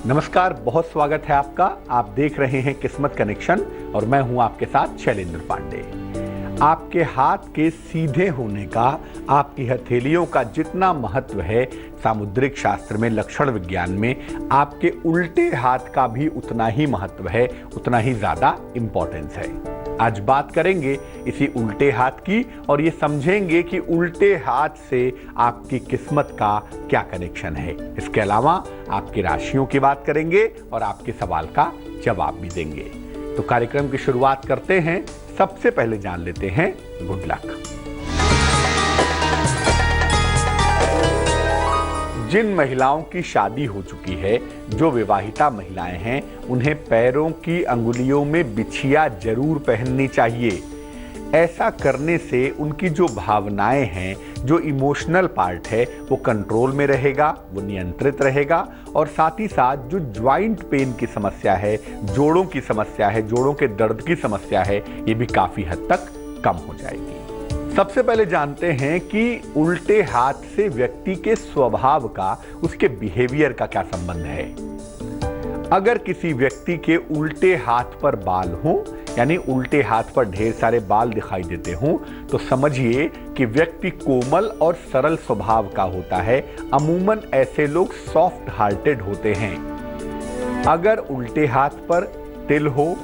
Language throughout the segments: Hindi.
नमस्कार, बहुत स्वागत है आपका। आप देख रहे हैं किस्मत कनेक्शन और मैं हूं आपके साथ शैलेंद्र पांडे। आपके हाथ के सीधे होने का, आपकी हथेलियों का जितना महत्व है सामुद्रिक शास्त्र में, लक्षण विज्ञान में, आपके उल्टे हाथ का भी उतना ही महत्व है, उतना ही ज्यादा इंपॉर्टेंस है। आज बात करेंगे इसी उल्टे हाथ की और ये समझेंगे कि उल्टे हाथ से आपकी किस्मत का क्या कनेक्शन है। इसके अलावा आपकी राशियों की बात करेंगे और आपके सवाल का जवाब भी देंगे। तो कार्यक्रम की शुरुआत करते हैं। सबसे पहले जान लेते हैं गुड लक। जिन महिलाओं की शादी हो चुकी है, जो विवाहिता महिलाएं हैं, उन्हें पैरों की अंगुलियों में बिछिया जरूर पहननी चाहिए। ऐसा करने से उनकी जो भावनाएं हैं, जो इमोशनल पार्ट है, वो कंट्रोल में रहेगा, वो नियंत्रित रहेगा और साथ ही साथ जो ज्वाइंट पेन की समस्या है, जोड़ों की समस्या है, जोड़ों के दर्द की समस्या है, ये भी काफी हद तक कम हो जाएगी। सबसे पहले जानते हैं कि उल्टे हाथ से व्यक्ति के स्वभाव का, उसके बिहेवियर का क्या संबंध है। अगर किसी व्यक्ति के उल्टे हाथ पर बाल हों, यानी उल्टे हाथ पर ढेर सारे बाल दिखाई देते हों, तो समझिए कि व्यक्ति कोमल और सरल स्वभाव का होता है। अमूमन ऐसे लोग सॉफ्ट हार्टेड होते हैं। अगर उल्टे हाथ पर तिल हो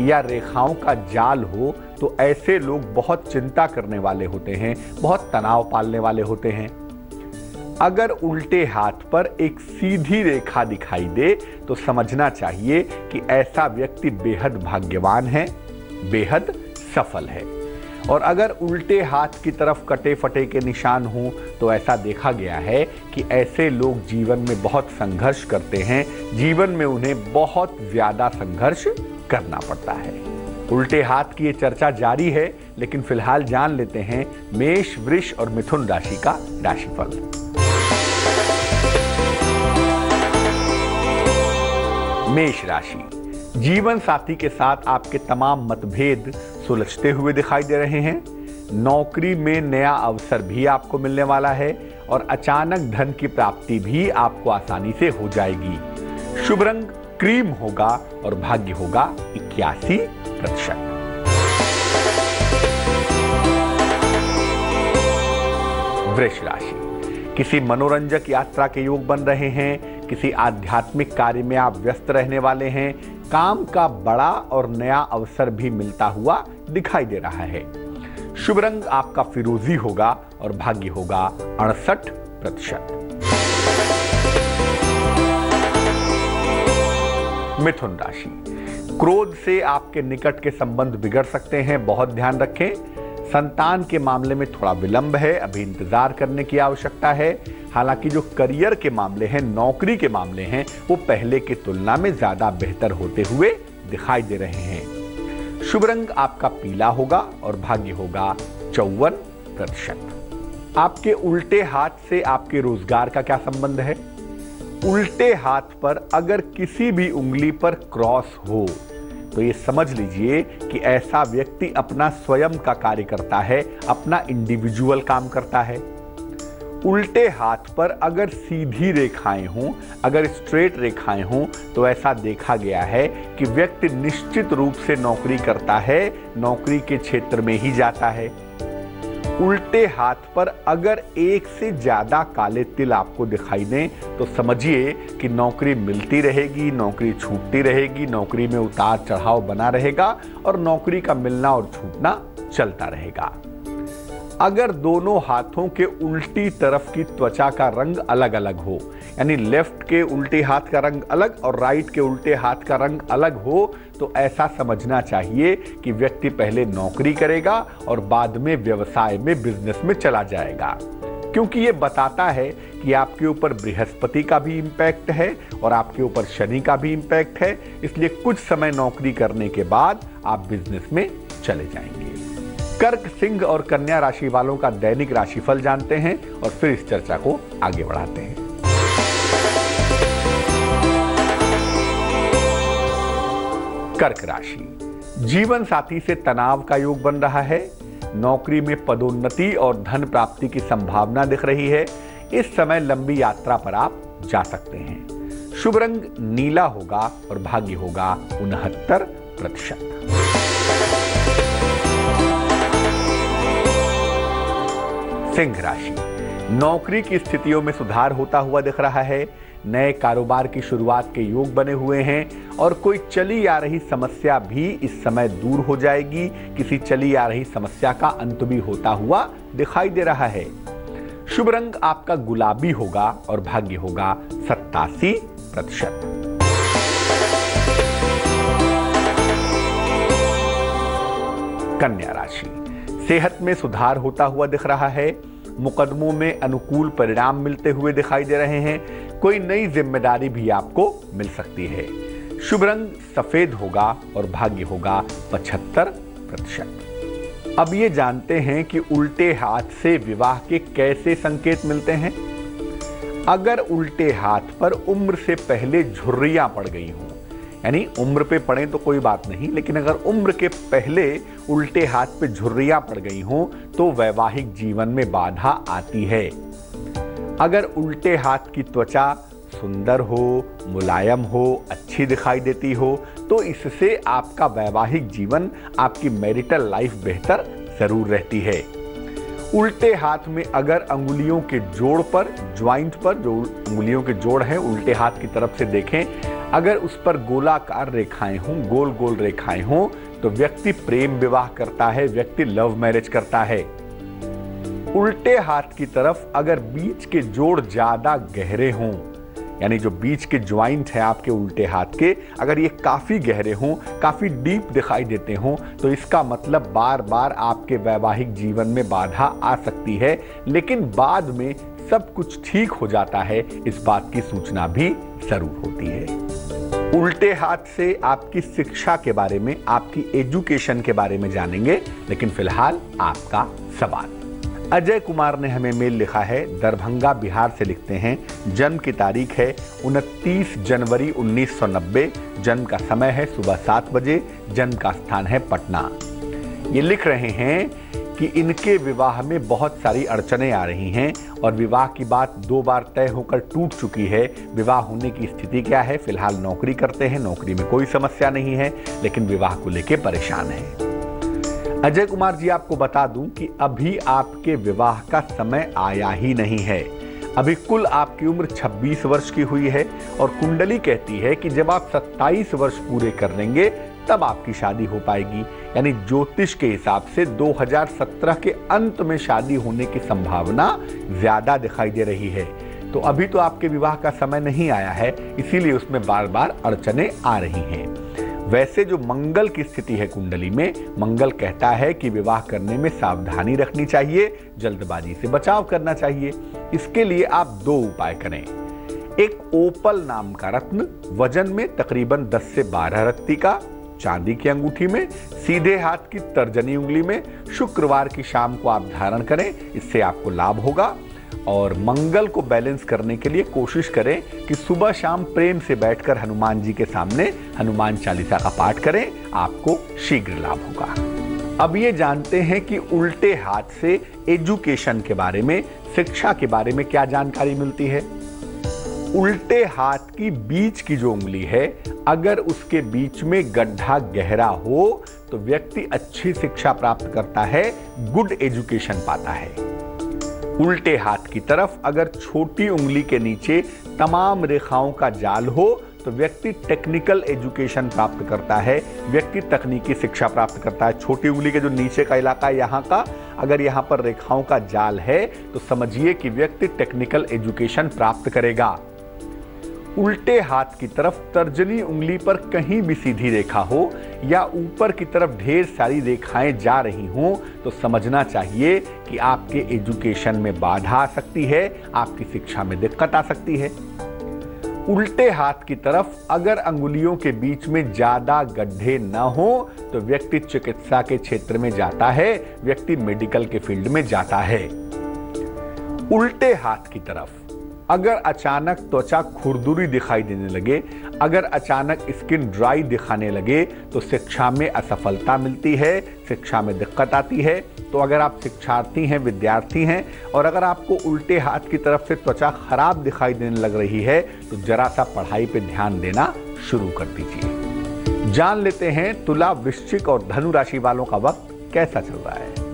या रेखाओं का जाल हो, तो ऐसे लोग बहुत चिंता करने वाले होते हैं, बहुत तनाव पालने वाले होते हैं। अगर उल्टे हाथ पर एक सीधी रेखा दिखाई दे, तो समझना चाहिए कि ऐसा व्यक्ति बेहद भाग्यवान है, बेहद सफल है। और अगर उल्टे हाथ की तरफ कटे फटे के निशान हों, तो ऐसा देखा गया है कि ऐसे लोग जीवन में बहुत संघर्ष करते हैं, जीवन में उन्हें बहुत ज्यादा संघर्ष करना पड़ता है। उल्टे हाथ की ये चर्चा जारी है, लेकिन फिलहाल जान लेते हैं मेष, वृष और मिथुन राशि का राशिफल। मेष राशि, जीवन साथी के साथ आपके तमाम मतभेद सुलझते हुए दिखाई दे रहे हैं। नौकरी में नया अवसर भी आपको मिलने वाला है और अचानक धन की प्राप्ति भी आपको आसानी से हो जाएगी। शुभ रंग क्रीम होगा और भाग्य होगा 81%। वृष राशि, किसी मनोरंजक यात्रा के योग बन रहे हैं, किसी आध्यात्मिक कार्य में आप व्यस्त रहने वाले हैं, काम का बड़ा और नया अवसर भी मिलता हुआ दिखाई दे रहा है। शुभ रंग आपका फिरोजी होगा और भाग्य होगा 68%। मिथुन राशि, क्रोध से आपके निकट के संबंध बिगड़ सकते हैं, बहुत ध्यान रखें। संतान के मामले में थोड़ा विलंब है, अभी इंतजार करने की आवश्यकता है। हालांकि जो करियर के मामले हैं, नौकरी के मामले हैं, वो पहले की तुलना में ज्यादा बेहतर होते हुए दिखाई दे रहे हैं। शुभ रंग आपका पीला होगा और भाग्य होगा 54%। आपके उल्टे हाथ से आपके रोजगार का क्या संबंध है। उल्टे हाथ पर अगर किसी भी उंगली पर क्रॉस हो, तो ये समझ लीजिए कि ऐसा व्यक्ति अपना स्वयं का कार्य करता है, अपना इंडिविजुअल काम करता है। उल्टे हाथ पर अगर सीधी रेखाएं हों, अगर स्ट्रेट रेखाएं हों, तो ऐसा देखा गया है कि व्यक्ति निश्चित रूप से नौकरी करता है, नौकरी के क्षेत्र में ही जाता है। उल्टे हाथ पर अगर एक से ज्यादा काले तिल आपको दिखाई दें, तो समझिए कि नौकरी मिलती रहेगी, नौकरी छूटती रहेगी, नौकरी में उतार चढ़ाव बना रहेगा और नौकरी का मिलना और छूटना चलता रहेगा। अगर दोनों हाथों के उल्टी तरफ की त्वचा का रंग अलग अलग हो, यानी लेफ्ट के उल्टे हाथ का रंग अलग और राइट के उल्टे हाथ का रंग अलग हो, तो ऐसा समझना चाहिए कि व्यक्ति पहले नौकरी करेगा और बाद में व्यवसाय में, बिजनेस में चला जाएगा। क्योंकि ये बताता है कि आपके ऊपर बृहस्पति का भी इंपैक्ट है और आपके ऊपर शनि का भी इंपैक्ट है, इसलिए कुछ समय नौकरी करने के बाद आप बिजनेस में चले जाएंगे। कर्क, सिंह और कन्या राशि वालों का दैनिक राशिफल जानते हैं और फिर इस चर्चा को आगे बढ़ाते हैं। कर्क राशि, जीवन साथी से तनाव का योग बन रहा है। नौकरी में पदोन्नति और धन प्राप्ति की संभावना दिख रही है। इस समय लंबी यात्रा पर आप जा सकते हैं। शुभ रंग नीला होगा और भाग्य होगा 69%। सिंह राशि, नौकरी की स्थितियों में सुधार होता हुआ दिख रहा है। नए कारोबार की शुरुआत के योग बने हुए हैं और कोई चली आ रही समस्या भी इस समय दूर हो जाएगी। किसी चली आ रही समस्या का अंत भी होता हुआ दिखाई दे रहा है। शुभ रंग आपका गुलाबी होगा और भाग्य होगा 87%। कन्या राशि, सेहत में सुधार होता हुआ दिख रहा है। मुकदमों में अनुकूल परिणाम मिलते हुए दिखाई दे रहे हैं। कोई नई जिम्मेदारी भी आपको मिल सकती है। शुभ रंग सफेद होगा और भाग्य होगा 75%। अब ये जानते हैं कि उल्टे हाथ से विवाह के कैसे संकेत मिलते हैं। अगर उल्टे हाथ पर उम्र से पहले झुर्रियां पड़ गई हों, यानी उम्र पे पड़े तो कोई बात नहीं, लेकिन अगर उम्र के पहले उल्टे हाथ पे झुर्रियां पड़ गई हों तो वैवाहिक जीवन में बाधा आती है। अगर उल्टे हाथ की त्वचा सुंदर हो, मुलायम हो, अच्छी दिखाई देती हो तो इससे आपका वैवाहिक जीवन, आपकी मैरिटल लाइफ बेहतर जरूर रहती है। उल्टे हाथ में अगर अंगुलियों के जोड़ पर, ज्वाइंट पर जो अंगुलियों के जोड़ हैं उल्टे हाथ की तरफ से देखें, अगर उस पर गोलाकार रेखाएं हों, गोल गोल रेखाएं हों तो व्यक्ति प्रेम विवाह करता है, व्यक्ति लव मैरिज करता है। उल्टे हाथ की तरफ अगर बीच के जोड़ ज्यादा गहरे हों, यानी जो बीच के ज्वाइंट है आपके उल्टे हाथ के, अगर ये काफी गहरे हों, काफी डीप दिखाई देते हों तो इसका मतलब बार बार आपके वैवाहिक जीवन में बाधा आ सकती है, लेकिन बाद में सब कुछ ठीक हो जाता है। इस बात की सूचना भी जरूर होती है। उल्टे हाथ से आपकी शिक्षा के बारे में, आपकी एजुकेशन के बारे में जानेंगे, लेकिन फिलहाल आपका सवाल। अजय कुमार ने हमें मेल लिखा है, दरभंगा बिहार से लिखते हैं। जन्म की तारीख है 29 जनवरी 1990। जन्म का समय है सुबह 7 बजे। जन्म का स्थान है पटना। ये लिख रहे हैं कि इनके विवाह में बहुत सारी अड़चनें आ रही हैं और विवाह की बात 2 बार तय होकर टूट चुकी है। विवाह होने की स्थिति क्या है? फिलहाल नौकरी करते हैं, नौकरी में कोई समस्या नहीं है, लेकिन विवाह को लेकर परेशान है। अजय कुमार जी, आपको बता दूं कि अभी आपके विवाह का समय आया ही नहीं है। अभी कुल आपकी उम्र 26 वर्ष की हुई है और कुंडली कहती है कि जब आप 27 वर्ष पूरे कर लेंगे तब आपकी शादी हो पाएगी। यानी ज्योतिष के हिसाब से 2017 के अंत में शादी होने की संभावना ज्यादा दिखाई दे रही है। तो अभी तो आपके विवाह का समय नहीं आया है, इसीलिए उसमें बार बार अड़चनें आ रही हैं। वैसे जो मंगल की स्थिति है कुंडली में, मंगल कहता है कि विवाह करने में सावधानी रखनी चाहिए, जल्दबाजी से बचाव करना चाहिए। इसके लिए आप 2 उपाय करें। एक ओपल नाम का रत्न, वजन में तकरीबन 10 से 12 रत्ती का, चांदी की अंगूठी में, सीधे हाथ की तर्जनी उंगली में, शुक्रवार की शाम को आप धारण करें। इससे आपको लाभ होगा। और मंगल को बैलेंस करने के लिए कोशिश करें कि सुबह शाम प्रेम से बैठकर हनुमान जी के सामने हनुमान चालीसा का पाठ करें, आपको शीघ्र लाभ होगा। अब ये जानते हैं कि उल्टे हाथ से एजुकेशन के बारे में, शिक्षा के बारे में क्या जानकारी मिलती है। उल्टे हाथ की बीच की जो उंगली है, अगर उसके बीच में गड्ढा गहरा हो तो व्यक्ति अच्छी शिक्षा प्राप्त करता है, गुड एजुकेशन पाता है। उल्टे हाथ की तरफ अगर छोटी उंगली के नीचे तमाम रेखाओं का जाल हो तो व्यक्ति टेक्निकल एजुकेशन प्राप्त करता है, व्यक्ति तकनीकी शिक्षा प्राप्त करता है। छोटी उंगली के जो नीचे का इलाका है यहाँ का, अगर यहाँ पर रेखाओं का जाल है तो समझिए कि व्यक्ति टेक्निकल एजुकेशन प्राप्त करेगा। उल्टे हाथ की तरफ तर्जनी उंगली पर कहीं भी सीधी रेखा हो या ऊपर की तरफ ढेर सारी रेखाएं जा रही हों तो समझना चाहिए कि आपके एजुकेशन में बाधा आ सकती है, आपकी शिक्षा में दिक्कत आ सकती है। उल्टे हाथ की तरफ अगर अंगुलियों के बीच में ज्यादा गड्ढे न हो तो व्यक्ति चिकित्सा के क्षेत्र में जाता है, व्यक्ति मेडिकल के फील्ड में जाता है। उल्टे हाथ की तरफ अगर अचानक त्वचा खुरदुरी दिखाई देने लगे, अगर अचानक स्किन ड्राई दिखाने लगे तो शिक्षा में असफलता मिलती है, शिक्षा में दिक्कत आती है। तो अगर आप शिक्षार्थी हैं, विद्यार्थी हैं और अगर आपको उल्टे हाथ की तरफ से त्वचा खराब दिखाई देने लग रही है तो जरा सा पढ़ाई पे ध्यान देना शुरू कर दीजिए। जान लेते हैं तुला, वृश्चिक और धनु राशि वालों का वक्त कैसा चल रहा है।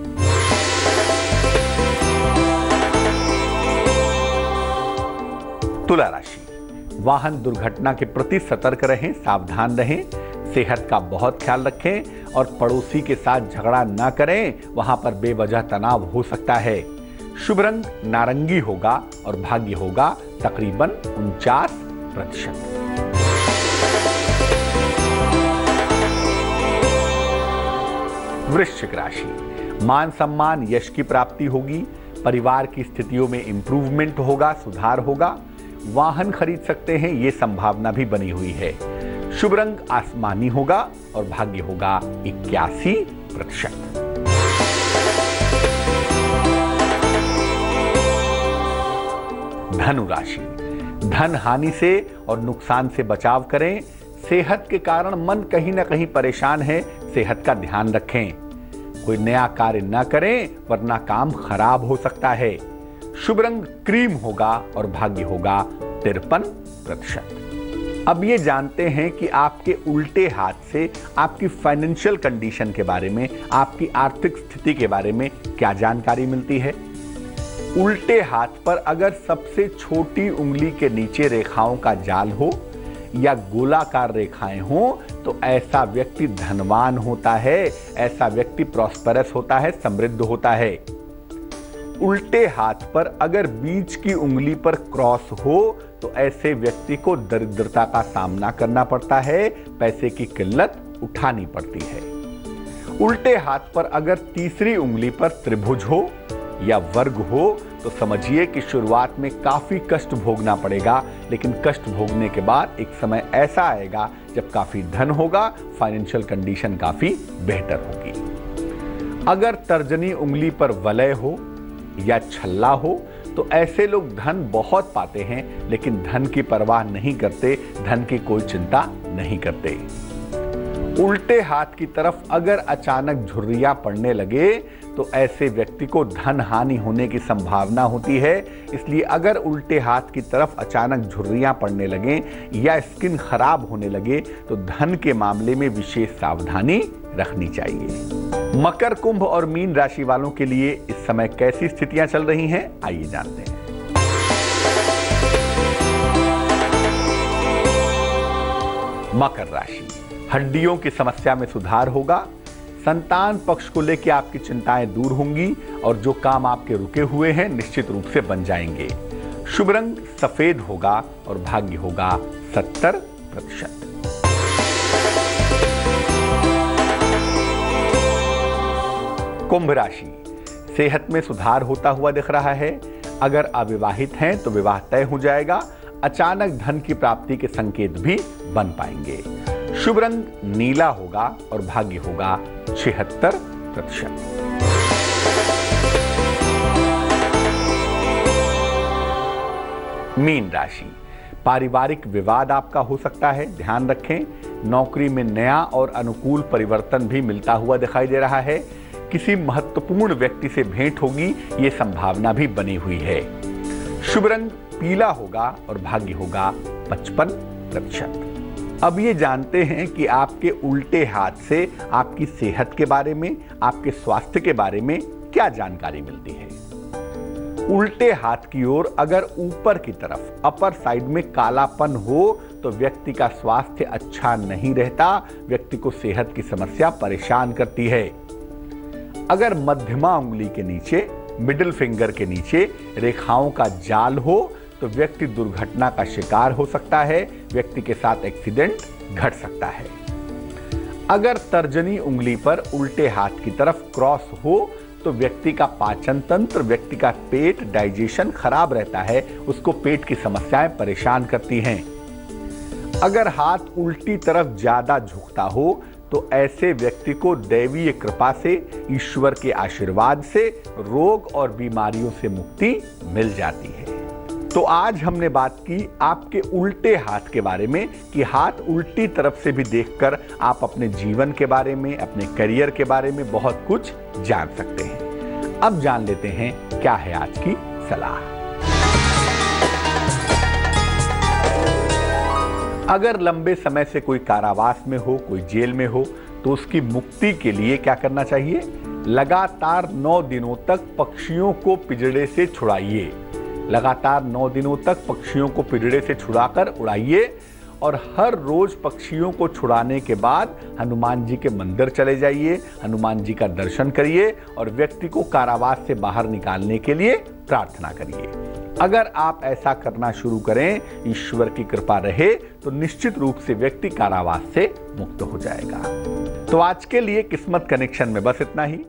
तुला राशि, वाहन दुर्घटना के प्रति सतर्क रहें, सावधान रहें, सेहत का बहुत ख्याल रखें और पड़ोसी के साथ झगड़ा ना करें, वहां पर बेवजह तनाव हो सकता है। शुभ रंग नारंगी होगा और भाग्य होगा तकरीबन 49%। वृश्चिक राशि, मान सम्मान यश की प्राप्ति होगी, परिवार की स्थितियों में इंप्रूवमेंट होगा, सुधार होगा, वाहन खरीद सकते हैं, ये संभावना भी बनी हुई है। शुभ रंग आसमानी होगा और भाग्य होगा 81%। धनु राशि, धन हानि से और नुकसान से बचाव करें। सेहत के कारण मन कहीं ना कहीं परेशान है, सेहत का ध्यान रखें। कोई नया कार्य ना करें वरना काम खराब हो सकता है। शुभ रंग क्रीम होगा और भाग्य होगा 53%। अब ये जानते हैं कि आपके उल्टे हाथ से आपकी फाइनेंशियल कंडीशन के बारे में, आपकी आर्थिक स्थिति के बारे में क्या जानकारी मिलती है। उल्टे हाथ पर अगर सबसे छोटी उंगली के नीचे रेखाओं का जाल हो या गोलाकार रेखाएं हो तो ऐसा व्यक्ति धनवान होता है, ऐसा व्यक्ति प्रॉस्परस होता है, समृद्ध होता है। उल्टे हाथ पर अगर बीच की उंगली पर क्रॉस हो तो ऐसे व्यक्ति को दरिद्रता का सामना करना पड़ता है, पैसे की किल्लत उठानी पड़ती है। उल्टे हाथ पर अगर तीसरी उंगली पर त्रिभुज हो या वर्ग हो तो समझिए कि शुरुआत में काफी कष्ट भोगना पड़ेगा, लेकिन कष्ट भोगने के बाद एक समय ऐसा आएगा जब काफी धन होगा, फाइनेंशियल कंडीशन काफी बेहतर होगी। अगर तर्जनी उंगली पर वलय हो या छल्ला हो तो ऐसे लोग धन बहुत पाते हैं, लेकिन धन की परवाह नहीं करते, धन की कोई चिंता नहीं करते। उल्टे हाथ की तरफ अगर अचानक झुर्रियां पड़ने लगे तो ऐसे व्यक्ति को धन हानि होने की संभावना होती है। इसलिए अगर उल्टे हाथ की तरफ अचानक झुर्रियां पड़ने लगे या स्किन खराब होने लगे तो धन के मामले में विशेष सावधानी रखनी चाहिए। मकर, कुंभ और मीन राशि वालों के लिए इस समय कैसी स्थितियां चल रही हैं, आइए जानते हैं। मकर राशि, हड्डियों की समस्या में सुधार होगा, संतान पक्ष को लेकर आपकी चिंताएं दूर होंगी और जो काम आपके रुके हुए हैं निश्चित रूप से बन जाएंगे। शुभ रंग सफेद होगा और भाग्य होगा 70%। कुंभ राशि, सेहत में सुधार होता हुआ दिख रहा है। अगर अविवाहित हैं तो विवाह तय हो जाएगा, अचानक धन की प्राप्ति के संकेत भी बन पाएंगे। शुभ रंग नीला होगा और भाग्य होगा 76%। मीन राशि, पारिवारिक विवाद आपका हो सकता है, ध्यान रखें। नौकरी में नया और अनुकूल परिवर्तन भी मिलता हुआ दिखाई दे रहा है। किसी महत्वपूर्ण व्यक्ति से भेंट होगी, ये संभावना भी बनी हुई है। शुभ रंग पीला होगा और भाग्य होगा 55%। अब ये जानते हैं कि आपके उल्टे हाथ से आपकी सेहत के बारे में, आपके स्वास्थ्य के बारे में क्या जानकारी मिलती है। उल्टे हाथ की ओर अगर ऊपर की तरफ अपर साइड में कालापन हो तो व्यक्ति का स्वास्थ्य अच्छा नहीं रहता, व्यक्ति को सेहत की समस्या परेशान करती है। अगर मध्यमा उंगली के नीचे, मिडिल फिंगर के नीचे रेखाओं का जाल हो तो व्यक्ति दुर्घटना का शिकार हो सकता है, व्यक्ति के साथ एक्सीडेंट घट सकता है। अगर तर्जनी उंगली पर उल्टे हाथ की तरफ क्रॉस हो तो व्यक्ति का पाचन तंत्र, व्यक्ति का पेट, डाइजेशन खराब रहता है, उसको पेट की समस्याएं परेशान करती हैं। अगर हाथ उल्टी तरफ ज्यादा झुकता हो तो ऐसे व्यक्ति को दैवीय कृपा से, ईश्वर के आशीर्वाद से रोग और बीमारियों से मुक्ति मिल जाती है। तो आज हमने बात की आपके उल्टे हाथ के बारे में कि हाथ उल्टी तरफ से भी देखकर आप अपने जीवन के बारे में, अपने करियर के बारे में बहुत कुछ जान सकते हैं। अब जान लेते हैं क्या है आज की सलाह। अगर लंबे समय से कोई कारावास में हो, कोई जेल में हो, तो उसकी मुक्ति के लिए क्या करना चाहिए? लगातार 9 दिनों तक पक्षियों को पिंजड़े से छुड़ाइए। लगातार 9 दिनों तक पक्षियों को पिंजड़े से छुड़ाकर उड़ाइए और हर रोज पक्षियों को छुड़ाने के बाद हनुमान जी के मंदिर चले जाइए, हनुमान जी का दर्शन करिए और व्यक्ति को कारावास से बाहर निकालने के लिए प्रार्थना करिए। अगर आप ऐसा करना शुरू करें, ईश्वर की कृपा रहे, तो निश्चित रूप से व्यक्ति कारावास से मुक्त हो जाएगा। तो आज के लिए किस्मत कनेक्शन में बस इतना ही।